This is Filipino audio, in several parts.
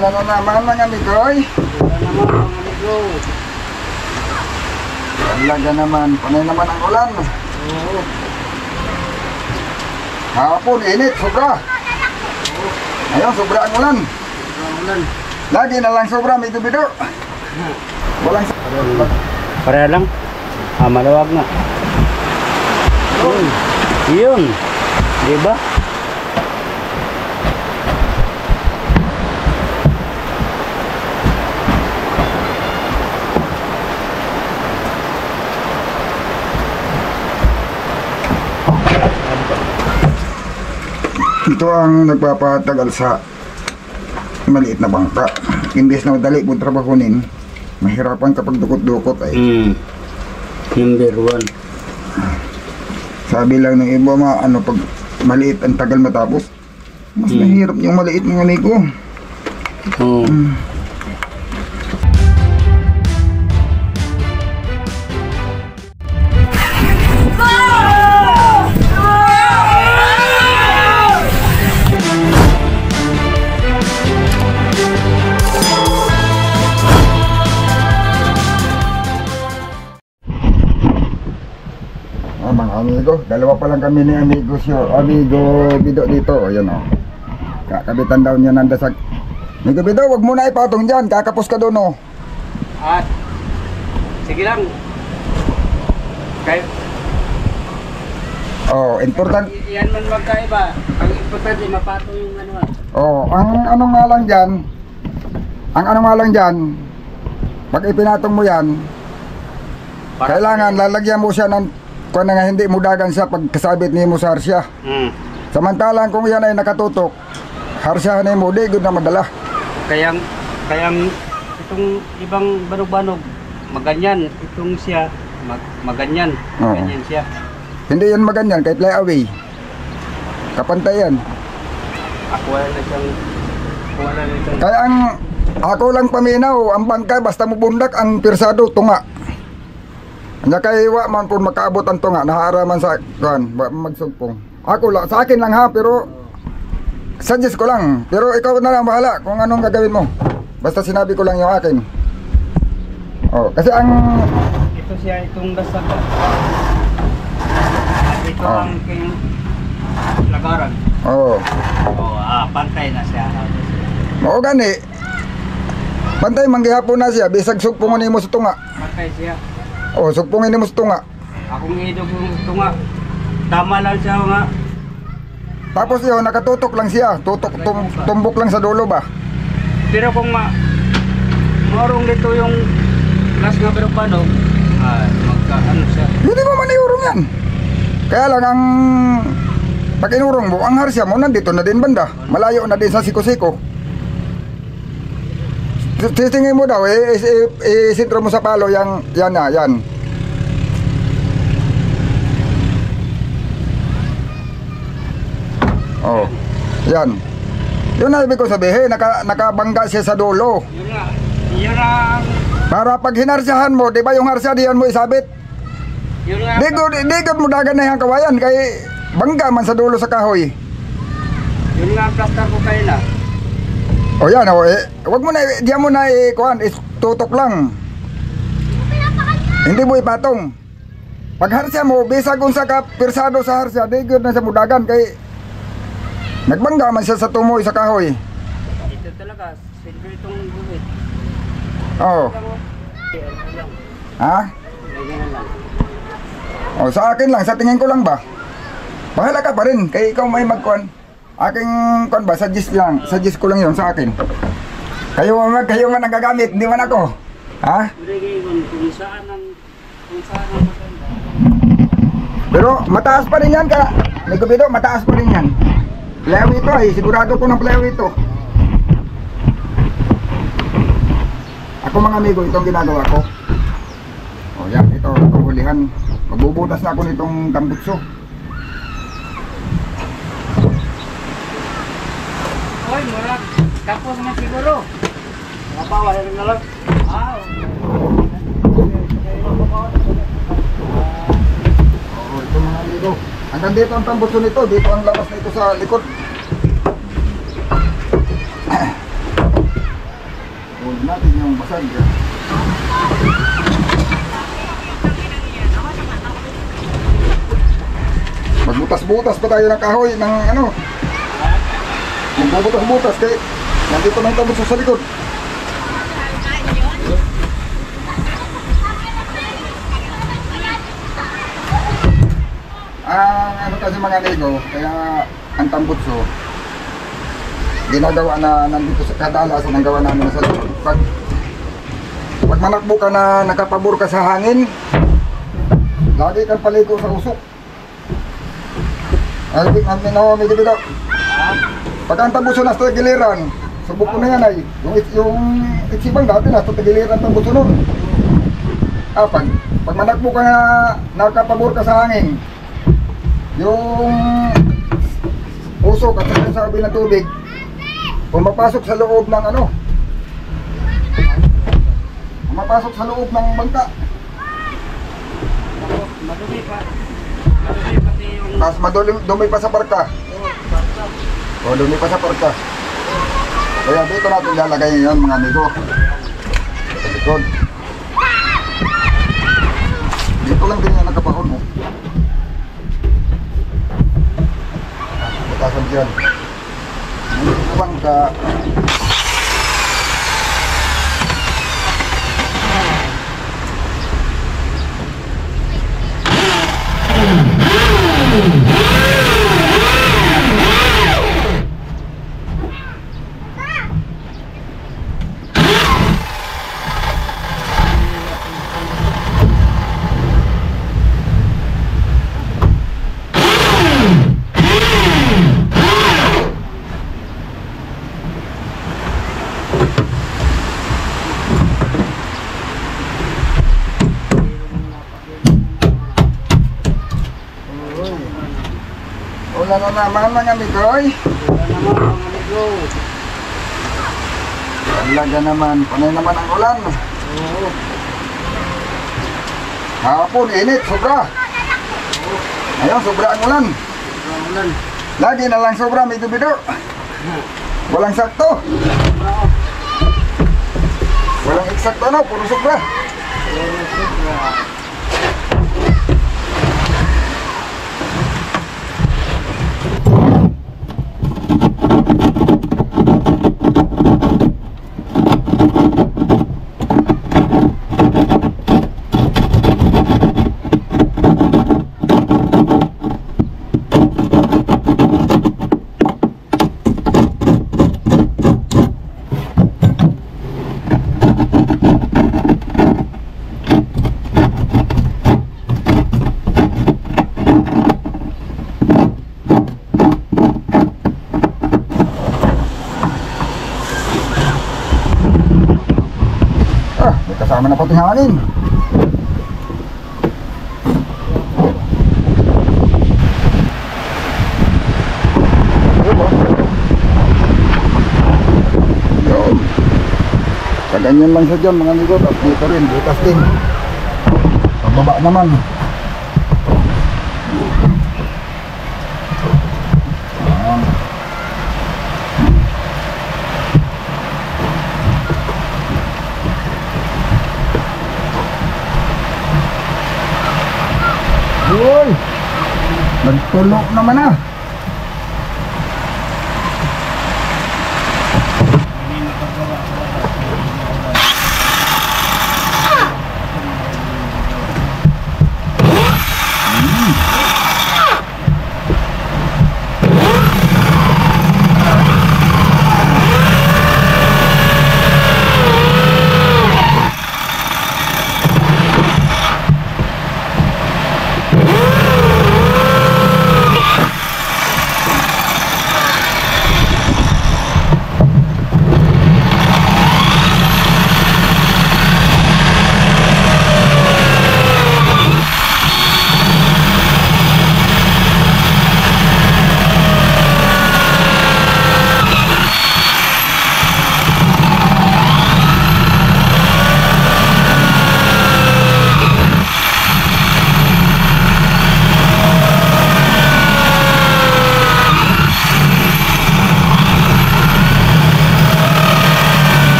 Umulan na naman mga amigoy. Umulan naman mga amigo. Talaga naman, panay naman ang ulan. Oo. Hapon, init, sobra. Ayun, sobra ang ulan. Ulan. Lagi na lang sobra, may dubido. Walang Pareha lang. Maluwag na. Yun. Diba? Ito ang nagpapatagal sa maliit na bangka. Imbes na madali kung trabahunin, mahirapan kapag dukot-dukot ay. Number 1. Sabi lang ng iba pag maliit ang tagal matapos, mas mahirap yung maliit ng amigo. Oo. Mga amigo, dalawa pa lang kami ni amigo Bido dito. Ayan o. Kakabitan daw niya nandasag. Amigo Bido, wag mo na ipatong dyan. Kakapos ka doon o. At sige lang. Kaya important. yan man magkaiba. Ang importante mapatong yung ano. Ang ano nga lang dyan, pag ipinatong mo yan, kailangan lalagyan mo siya ng kung nga hindi mo dagan siya pag kasabit ni mo sa harsya. Samantalang kung yan ay nakatutok, harsyahan ni mo, di good na madala. Kayang itong ibang banog-banog maganyan, itong siya maganyan. Maganyan siya. Hindi yan maganyan kahit fly away. Kapantay yan. Wala na siyang kaya ako lang paminaw, ang bangkay basta mo bundak ang pirsado tunga. Anya kay wa man pud makaabot ang tunga, nahaaraman sa magsugpong. Ako lang, sa akin lang ha, pero suggest ko lang. Pero ikaw na lang bahala kung anong gagawin mo. Basta sinabi ko lang yung akin. Kasi ito siya itong dasag. Ito ang king lagaran. Pantay na siya. Gani. Pantay manggihapon na siya, bisag sugpong nimo sa tunga. Pantay siya. Sugpungin mo sa tunga. Akong idog yung tunga. Tama lang siya nga. Tapos yun, nakatutok lang siya. Tumbok lang sa dulo ba? Pero kung marong dito yung last nga pero paano, magkaano siya. Hindi mo maniurong yan. Kaya lang ang pag inurong mo, ang harsya mo nandito na din banda. Malayo na din sa siko-siko. Titingin mo daw, isintro mo sa palo yan. Yan. Yun na ibig ko sabihin, nakabangga siya sa dulo. Yun nga. Para pag hinarsahan mo, di ba yung harsya diyan mo isabit? Yun nga. Di mo dagan na yung kawayan, kay bangga man sa dulo sa kahoy. Yun nga ang plaster ko kayo na. Yan wag mo na, diyan mo na tutok lang. Hindi mo ipatong. Pag harsya mo, bisag kung sa pirsado sa harsya, di good na sa mudagan kay nagbangga man siya sa tumoy sa kahoy. Ito talaga, silver itong guhit. Ha? Sa akin lang, sa tingin ko lang ba? Bahala ka pa rin, kay ikaw may magkuhan. Aking ba, suggest ko lang yun sa akin. Kayo man ang gagamit, hindi man ako. Ha? Kung saan ang maganda. Pero mataas pa rin yan ka. Nagkubido, mataas pa rin yan. Playaw ito sigurado ko ng playaw ito. Ako mga amigo, itong ginagawa ko. Yan, ito, itong hulihan. Magbubutas na ako nitong tambutso. Hoy, murag. Tapos na siguro. Napawa na lang. Ito mga amigo. Hanggang dito ang tambutso nito. Dito ang labas na ito sa likod. natin yung basag. Magbutas-butas pa tayo ng kahoy ng ano. Magbubutas-butas kay nandito na yung tabos sa likod. Ano kasi mga amigo, kaya ang tambutso ginagawa na nandito sa kadalasan ang gawa namin sa likod. Pag manakbo ka na nakapabor ka sa hangin, lagi kang paligo sa usok. Ay, may dibigaw. Pag ang tambutso nasa giliran, subok ko na yan ay, yung itsibang dati nasa giliran tambutso nun. Pag manakbo ka na nakapabor ka sa hangin, yung usok at sa sabi ng tubig, pumapasok sa loob ng ano, pumapasok sa loob ng bangka. Madumi pa. Madumi pati yung... Tapos dumi pa sa parka. O, dumi pa sa parka. Kaya dito natin lalagay ngayon mga amigo. Sa likod. Dito lang din yan nakapahon mo. Butasan dyan. Ang bangka. Wala na naman mga amigoy. Wala naman mga amigo. Talaga naman, panay naman ang ulan. Oo. Hapon, init, sobra. Ayun, sobra ang ulan. Ulan. Lagi na lang sobra, may dubido. Walang sakto. Walang eksakto na, puro sobra. May kasama na pati hangin. Yun. Kaganyan lang siya dyan mga amigo. At dito rin, butas din. Pababa naman. Ayan. Uy! Nagtulok naman ah.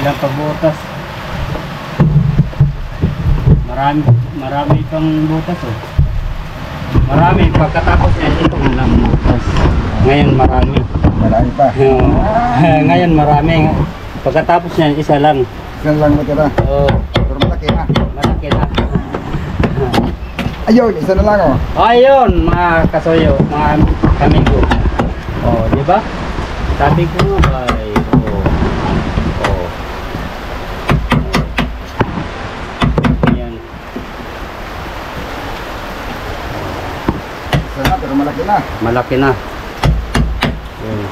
Ilang pagbutas. Marami pang butas oh. Marami, pagkatapos niya ito lang butas. Ngayon marami. Marami pa. Ngayon marami. Pagkatapos niya isa lang. Yan lang matira. Oo. Pero malaki na. Malaki na. Ayun, isa na lang oh. Ayun, mga kasoyo, mga kamigo. Oh, di ba? Sabi ko ay oh. Ayan. Isa na, pero malaki na. Malaki na. Ayan.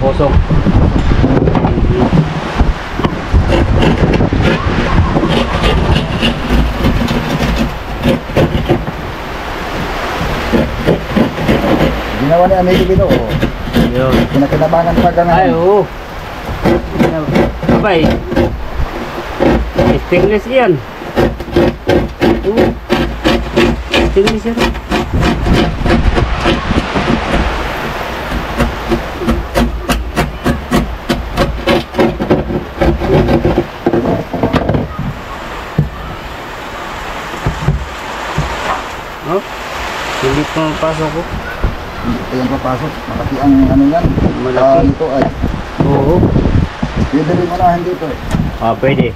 Posok. Ginawa ni Amigo Bino oh. Ayun. Pinakinabangan pa ka Ay, ngayon. oo. Abay. Stainless yan. Oo. Stainless yan. Oh, hindi pa mapasok ko. Ito yung papasok. Malaki ang ano yan. Malaki. Ito ay. Oo. Pwede rin manahan dito eh. Ah, pwede.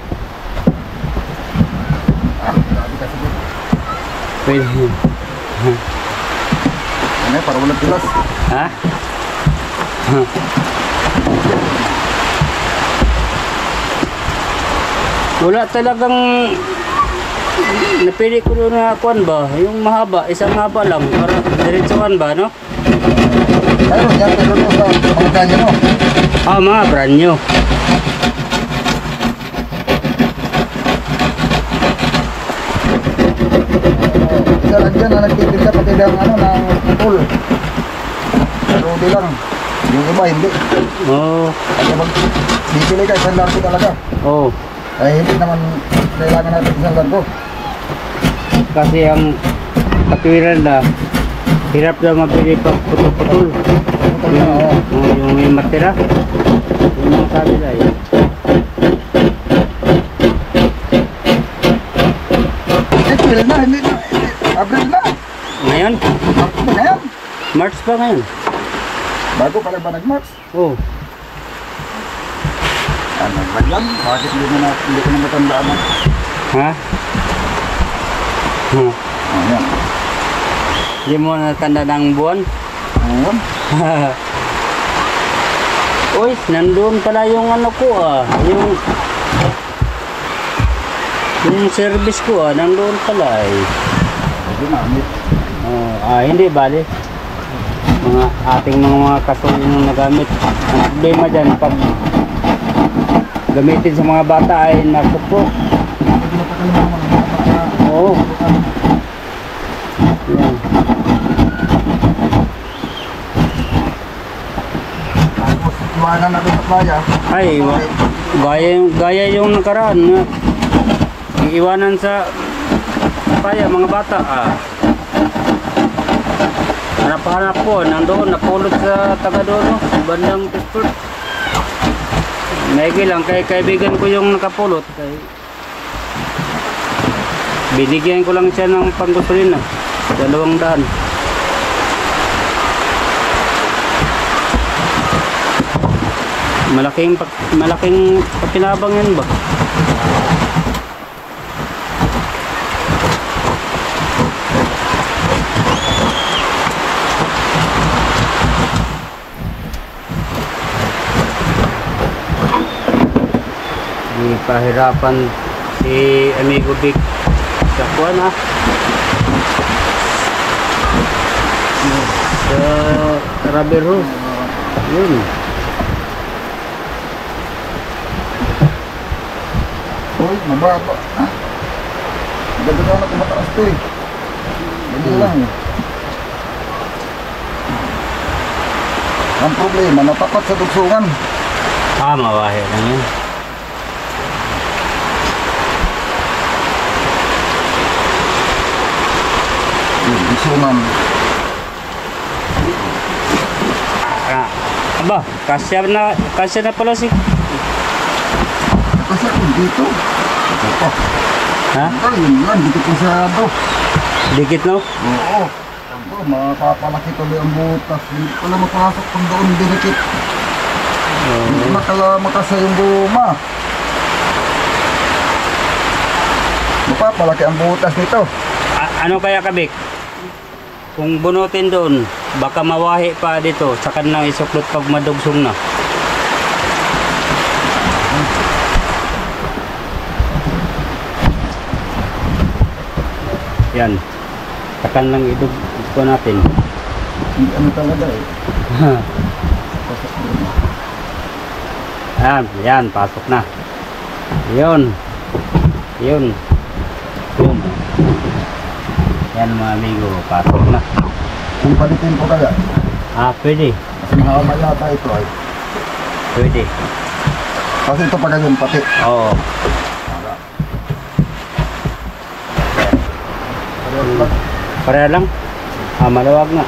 Grabe kasi dito. Pwede. Ano para walang pilas. Ha? Wala talagang napili ko doon na kuan ba, yung mahaba, isang haba lang para diretsuhan ba, no? Ayun, yan pero doon sa mga ganyan no. Ah, mga brand new. Isa lang dyan na nagtitinda pati ng ano ng putol. Pero di lang. Yung iba hindi. Oh, Kasi pag bibili ka isang largo talaga. oh. Ay hindi naman kailangan natin isang largo. Kasi ang katwiran na hirap na mabili pag putol-putol. Putol na oo. Yung may matira. Yung mga sabi na yun. April na, hindi na. April na. Ngayon? March na ngayon. March pa ngayon? Bago pa lang ba nag-March? Oh. Ano ba yan? Bakit hindi ko na matandaan na? Ha? Huh. Oh, yan. Hindi mo natanda ng buwan? Ayan. Uy, nandun pala yung ano ko yung service ko nandun pala eh. Hindi na, hindi. Hindi bali. Ating mga kasulo yung nagamit. Ang problema dyan, pag gamitin sa mga bata ay nakupo. Oo. Yan. Tapos, iwanan natin sa playa. Ay, gaya yung nakaraan na iiwanan sa paya mga bata hanap-hanap po nandoon napulot sa Tagadono bandang Pittsburgh. Maigi lang kay kaibigan ko yung nakapulot kay binigyan ko lang siya ng panggasolina 200. Malaking pakinabang yan ba? Pahirapan si Amigo Big sa kuwan sa rubber hose yun. Uy, mababa. Ha? Ganda ka na tumataas to eh. Ganda lang eh. Ang problema, natapat sa dugsungan. Mawahi lang yun. Yung dugsungan. Aba, kasya na pala si... Kasi kung dito. Ito pa. Ha? Ito, yun lang. Dito po siya ito. Dikit no? Oo. Ito, makapalaki tuloy ang butas. Hindi pala mapasok kung doon dinikit. Hindi makasa yung guma. Mapapalaki ang butas nito. Ano kaya kabik? Kung bunutin doon, baka mawahi pa dito. Saka nang isuklot pag madugsong na. Yan. Takan lang idug ko natin. Hindi ano talaga eh. Pasok doon. Yan, pasok na. Yun. Yun. Yun. Yan mga amigo, pasok na. Kung palitin ko kaya. Pwede. Kasi mahaba yata ito ay. Pwede. Kasi ito pa ganyan pati. Oo. Pareha lang. Maluwag nga.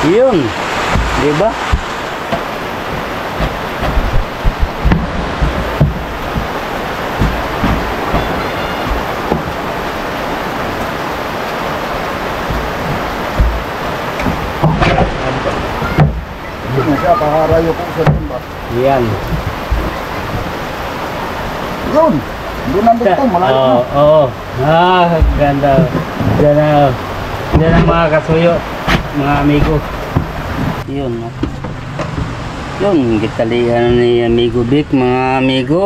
Yun. Diba? Hindi na siya, pakarayo ko sa doon ba? Yan. Yun! Doon nandun to, malayo na. Oo. Ganda. Yan ang mga kasuyo, mga amigo. Yun. Yun, kitalihan ni Amigo Vic, mga amigo.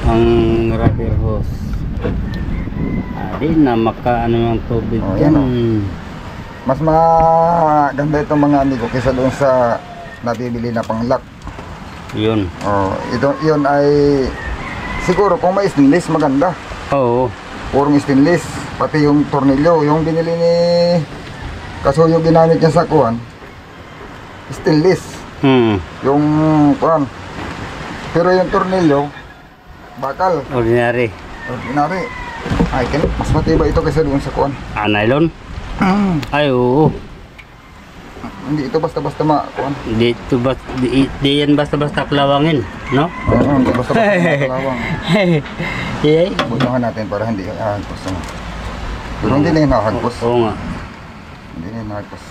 Ang rubber hose. Di na makaano ng tubig. Yan o. Mas maganda itong mga amigo kaysa doon sa nabibili na pang lock. Yun. Yun ay siguro kung may stainless maganda. Oo. Purong stainless, pati yung tornilyo, yung binili ni Kasuyo ginamit niya sa kuwan. Stainless. Yung kuwan. Pero yung tornilyo bakal. Ordinary. Ay, mas matibay ito kaysa doon sa kuwan. Nylon? Ay, oo. Hindi ito basta-basta kuwan. Di yan basta-basta klawangin, no? Oo, hindi basta-basta kalawang. Yay. Bunuhan natin para hindi hagpos. Pero hindi na yun nakahagpos. Oo nga. Hindi na yun nakahagpos.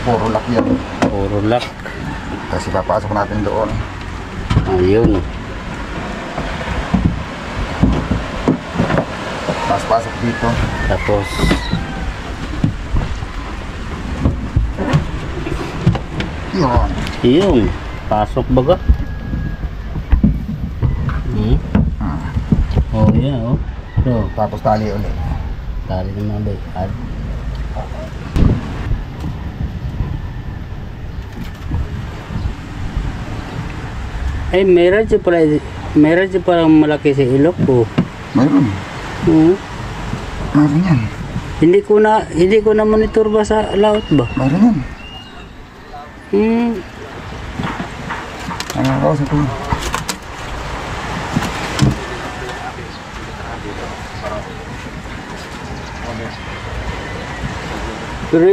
Puro lock yan. Puro lock. Kasi papasok natin doon. Ayun. Pasok dito. Tapos Yun. yun. Pasok baga. Oh, yeah, oh. So, Tapos tali ulit. tali naman ba? Meron siya parang malaki sa ilok ko. Mayroon. Mayroon yan. Hindi ko na monitor ba sa laot ba? Mayroon yan. Nakakausap ko. Pero,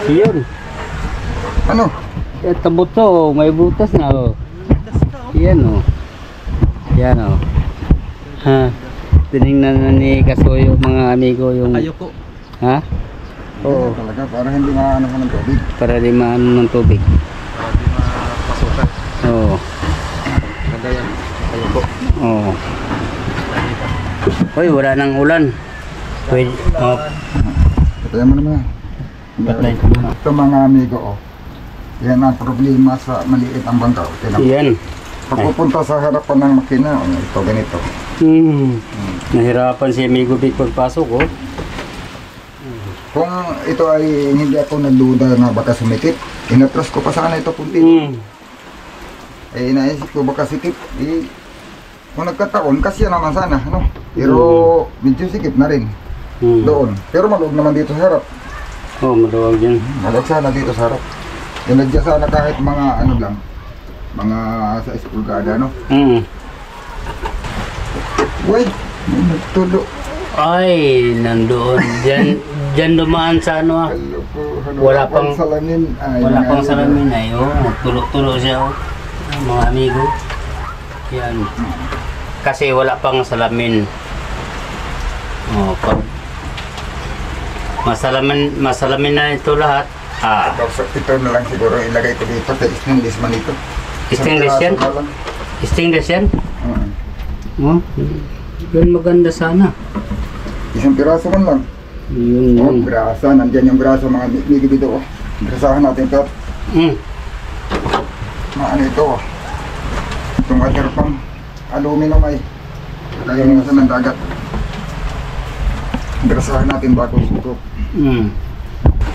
yun. Ano? Tabot to, may butas na oh. Yan oh. Yan oh. Tinignan na ni Kasuyo mga amigo yung... Ayoko. Ha? Oo. Talaga, para hindi maano ka ng tubig. Para di maano ng tubig. Para di mapasukan. Oo. Ganda yan. Ayoko. Oo. Hoy, wala nang ulan. Pwede. Kaya mo naman. Patay. Ito mga amigo, yan ang problema sa maliit ang bangka. Yan. Pag pupunta sa harapan ng makina, ito ganito. Nahirapan si Amigo Vic pagpasok oh. Kung ito ay hindi ako nagduda na baka sumikip, inatras ko pa sana ito kunti. Inaisip ko baka sikip. Kung nagkataon, kasi naman sana, ano? Pero medyo sikip na rin doon. Pero maluwag naman dito sa harap. Oh, maluwag yan. Maluwag sana dito sa harap. Inadya sana kahit mga ano lang, mga sa pulgada, no? Uy, may nagtulo. Ay, nandoon. Diyan dumaan sa ano ah. Hello po. Ano, Wala pang- salamin. Ay, Wala pang ngayon. salamin ay. Oh, tulo-tulo siya oh. Mga amigo. Yan. Kasi wala pang salamin. Oh, pag masalamin na ito lahat. Ah, Ito na lang siguro ilagay ko dito. Stainless man ito. Stainless yan? Isang piraso na lang. stainless yan. Oo. Oh, yun maganda sana. Isang piraso man lang. Yun, Oh, yun. grasa. Nandyan yung grasa mga migibito. Oh. Grasahan natin ito. Mm. Ano ito? Oh. Itong water pump. Aluminum ay. Kaya yung nasa ng dagat. Grasahan natin bago ito. Mm.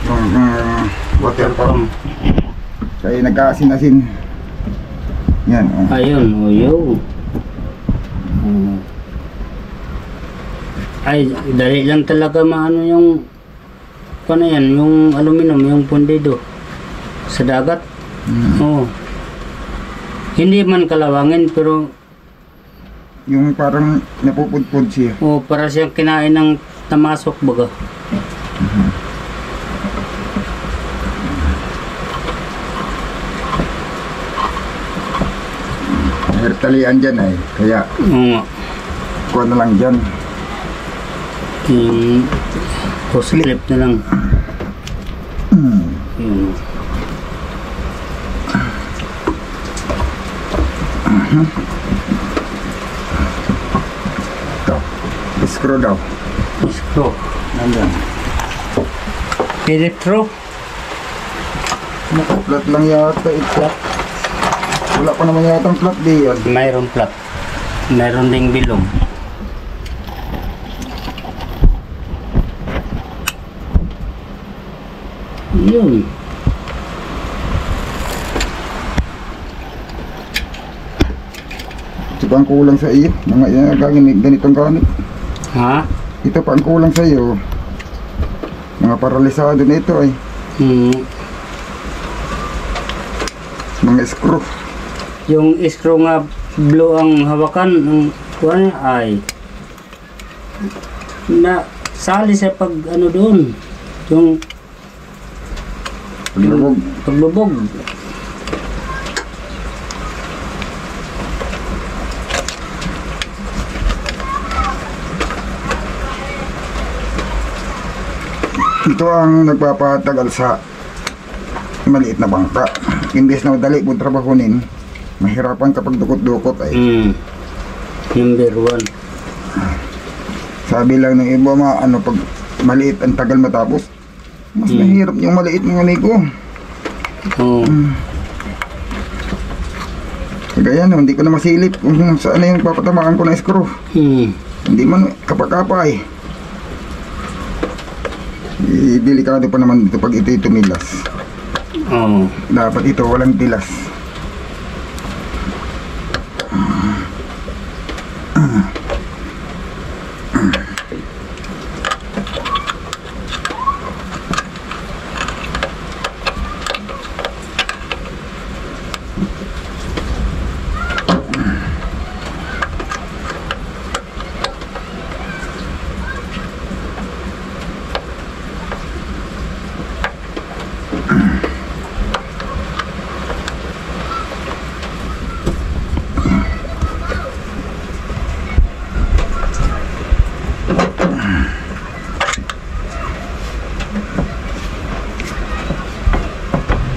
Yung water pump. Kaya nagkaasin-asin. Yan. Oh. Ayun, oh, yun. Ay, dali lang talaga maano yung paano yan, yung aluminum, yung pundido sa dagat. Oo. Hindi man kalawangin pero Yung parang napupudpud siya. para siyang kinain ng tamasok baga. Talian dyan ay. Kaya Oo nga. kuha na lang dyan. Yung hose clip na lang. Yun. Ito. Screw daw. Screw. Nandyan. Electro. Nakaplat lang yata ito. Wala pa naman yata ang flat di yan. Mayroon plat. Mayroon ding bilog. Yun. Ito pa ang kulang sa iyo. Mga ganitong gamit. Ha? Ito pa ang kulang sa iyo. Mga paralisado na ito ay. Hmm. Mga screw. Yung screw nga blue ang hawakan ng kuwan ay na sali sa pag ano doon yung Paglubog. paglubog. Ito ang nagpapatagal sa maliit na bangka. Imbes na madali kung trabahunin, mahirapan kapag dukot-dukot ay. Number 1. Sabi lang ng iba pag maliit ang tagal matapos, mas mahirap yung maliit ng amigo. Oh. Kaya no, hindi ko na masilip kung saan na yung papatamaan ko ng screw. Hindi man kapakapa eh. Delikado pa naman dito pag ito'y tumilas. Oh. Dapat ito walang tilas.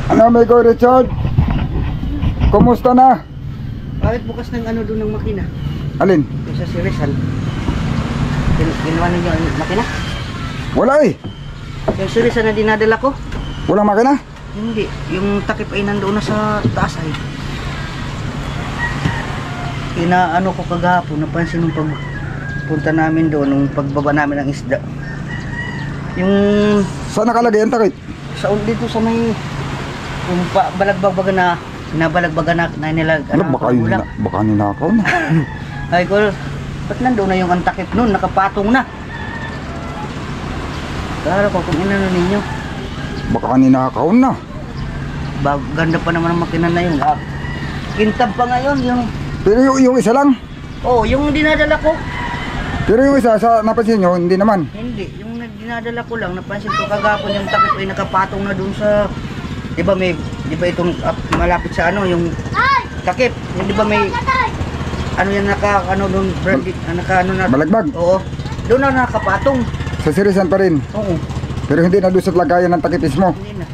Ano amigo Richard? Kumusta na? Bakit bukas ng ano doon ng makina? Alin? Yung sa si Rizal. Ginawa ninyo ang makina? Wala eh. Yung si Rizal na dinadala ko? Walang makina? Hindi. Yung takip ay nandoon na sa taas ay. Inaano ko kagahapon, napansin nung pagpunta namin doon, nung pagbaba namin ng isda. Yung Saan nakalagay ang takip? sa dito sa may yung balagbaga na nabalagbaga na nila Ano, baka ninakaw na. ay ko ba't nandoon na yung antakip nun nakapatong na kaya ko kung inano ninyo Baka ninakaw na. ganda pa naman ang makina na yun kintab pa ngayon yung Pero yung isa lang. Oh, yung dinadala ko. Pero yung isa, sa napansin nyo, hindi naman. Hindi, yung dinadala ko lang, napansin ko kagapon yung takip ay nakapatong na dun sa, di ba itong malapit sa ano, yung takip, yung di ba may, ano yan dun, brandy, Balagbag. Oo, doon na nakapatong. Sa sirisan pa rin. Oo, Pero hindi na doon sa lagayan ng takipis mo. hindi na.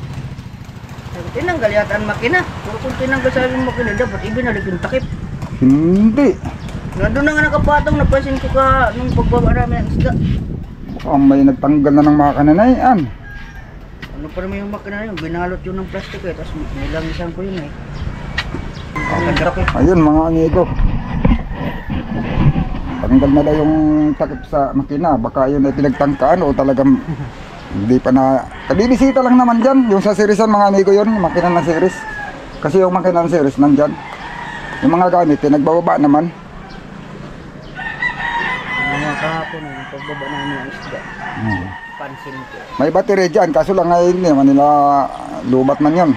Tinanggal yata ang makina. Pero kung tinanggal sa yung makina, dapat ibinalik yung takip. Hindi. Nandun na nga nakapatong, napansin ko nung pagbaba namin ng isda. May nagtanggal na ng mga kananayan. Ano pa naman yung makina na yun, binalot yun ng plastic eh, tapos nilangisan ko yun eh. Ang takip. Ayun mga amigo. Tanggal na daw yung takip sa makina. Baka yun ay pinagtangkaan o talagang hindi pa na... Kabibisita lang naman dyan. Yung sa serisan mga amigo yun, yung makina ng series. Kasi yung makina ng series nandyan. Yung mga gamit, pinagbababa naman. Mga kahapon yung pagbaba namin ng isda. Pansin ko. May battery dyan, kaso lang ngayon hindi man nila lubat man yun.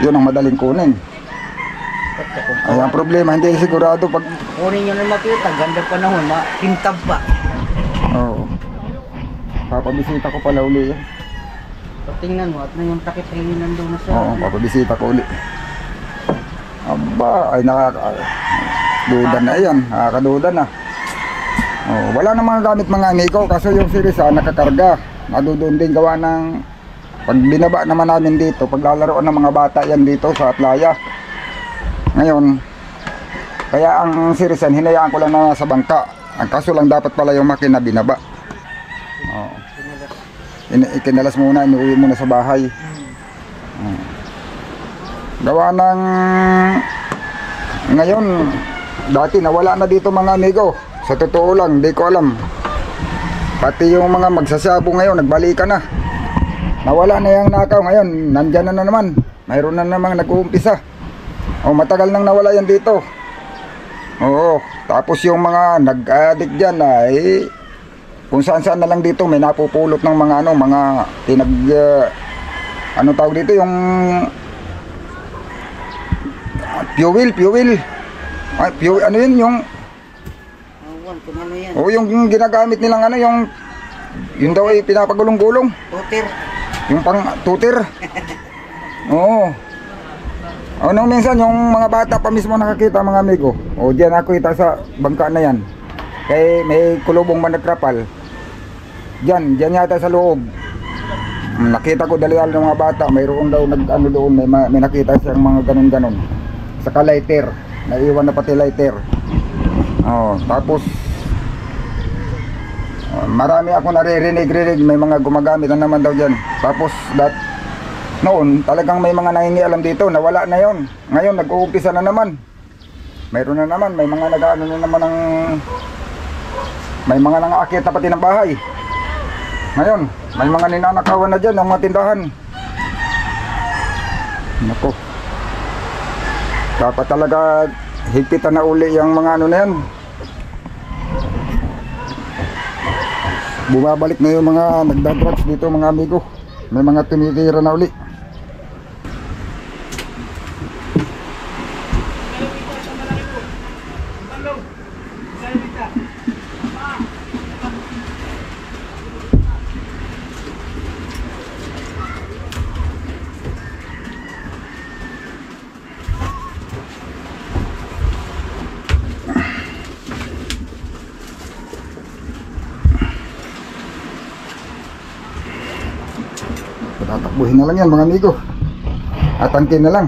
Yun ang madaling kunin. Ay, ang problema, hindi sigurado pag... Kunin nyo na makita, ganda panahon, makintab pa. Oo. Papabisita ko pala uli eh. Tingnan mo, at na yung takip ay nandun na sa... Oo, papabisita ko uli. Aba, ay duda na yan, nakakaduda na. Oh, wala na mga gamit mga amigo, kaso yung series nakakarga. Nadudoon din gawa ng... Pag binaba naman namin dito, paglalaroan ng mga bata yan dito sa playa. Ngayon, kaya ang sirisan, hinayaan ko lang na nasa bangka. Ang kaso lang dapat pala yung makina binaba. Oo. Ikinalas muna, inuwi muna sa bahay. Gawa ng... Ngayon, dati nawala na dito mga amigo. Sa totoo lang, di ko alam. Pati yung mga magsasabo ngayon, nagbalikan na. Nawala na yung nakaw ngayon, nandyan na naman. Mayroon na namang nag-uumpisa. O matagal nang nawala yan dito. Oo, tapos yung mga nag-addict dyan ay kung saan-saan na lang dito may napupulot ng mga mga ano tawag dito yung fuel. Ay, fuel, ano yun yung Kung ano yan, yung ginagamit nilang yung daw ay pinapagulong-gulong. tutir. Yung pang tutir. Oo. Nung minsan yung mga bata pa mismo nakakita mga amigo. O diyan ako kita sa bangka na yan. Kaya may kulubong man nagkrapal. Diyan yata sa loob. Nakita ko dalihan ng mga bata. Mayroon daw nag-ano doon. May nakita siyang mga ganon-ganon. Saka lighter. Naiwan na pati lighter. Tapos marami ako naririnig. May mga gumagamit na naman daw dyan. Tapos noon talagang may mga nangingialam dito. Nawala na yon. Ngayon nag-uumpisa na naman. Mayroon na naman. May mga nag-ano na naman ng... May mga nangaakit na pati ng bahay. Ngayon may mga ninanakawan na dyan ng mga tindahan. Nako, dapat talaga higpitan na uli yung mga ano na yan. Bumabalik na yung mga nagdadrugs dito mga amigo. May mga tumitira na uli. Tatakbuhin na lang yan mga amigo. At tangkin na lang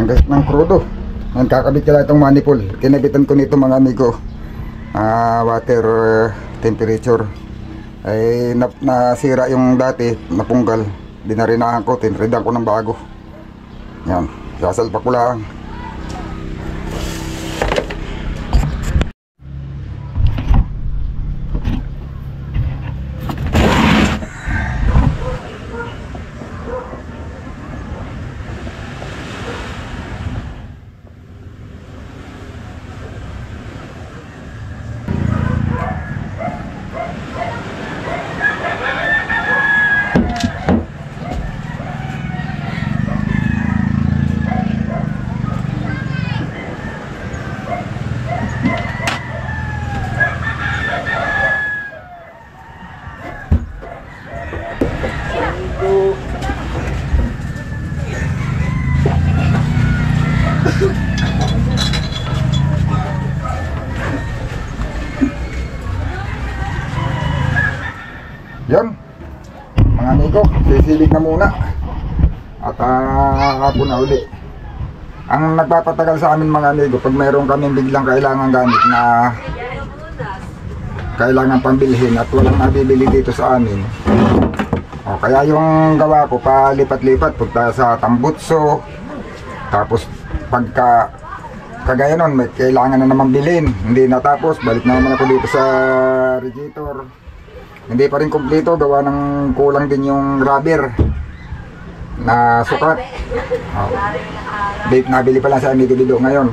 ng krudo. Kakabit ko lang itong manifold. Kinabitan ko nito mga amigo. Water temperature ay nasira yung dati, napunggal. Dinarinahan ko, tinridan ko ng bago. Yan, sasalpak ko lang. Sisilig na muna. At hapon na uli. Ang nagpapatagal sa amin mga amigo, pag mayroon kaming biglang kailangan gamit na kailangan pambilhin at walang nabibili dito sa amin. O, kaya yung gawa ko, palipat-lipat, punta sa Tambutso. Tapos pagka kagaya nun, may kailangan na naman bilhin. Hindi natapos, balik na naman ako dito sa radiator. Hindi pa rin kumpleto, gawa ng kulang din yung rubber na sukat. Oh. Nabili pa lang sa Amigo Bido ngayon.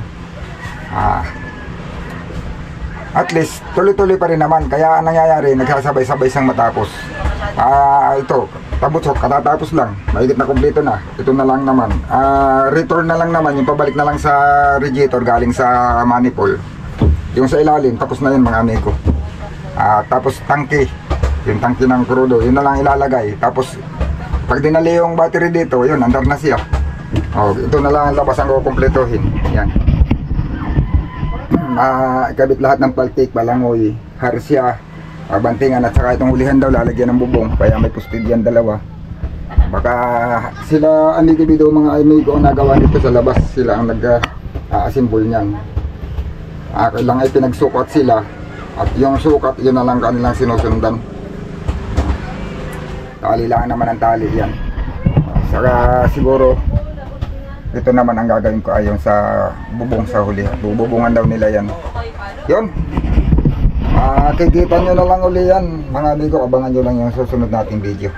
At least tuloy-tuloy pa rin naman. Kaya ang nangyayari, nagsasabay-sabay siyang matapos. Ito, Tambutso, katatapos lang. Mahigit na kumpleto na. Ito na lang naman. Return na lang naman, yung pabalik na lang sa radiator galing sa manifold. Yung sa ilalim, tapos na yun mga amigo. Tapos tangke, yung tangke ng crudo, yun na lang ilalagay. Tapos pag dinali yung battery dito, yun, andar na siya. Ito na lang ang labas ang kukumpletuhin. Yan. Ikabit lahat ng paltik, balangoy, harsya, bantingan at saka itong hulihan daw lalagyan ng bubong. Kaya may pustid yan dalawa. Baka sila Amigo Bido mga amigo ang nagawa nito sa labas. Sila ang nag-assemble niyan. Kailangan ay pinagsukat sila. At yung sukat, yun na lang kanilang sinusundan. Tali lang naman ang tali yan. Saka siguro ito naman ang gagawin ko ayon sa bubong sa huli. Bububungan daw nila yan. Yun. Kikita nyo na lang uli yan. Mga amigo, abangan nyo lang yung susunod nating video.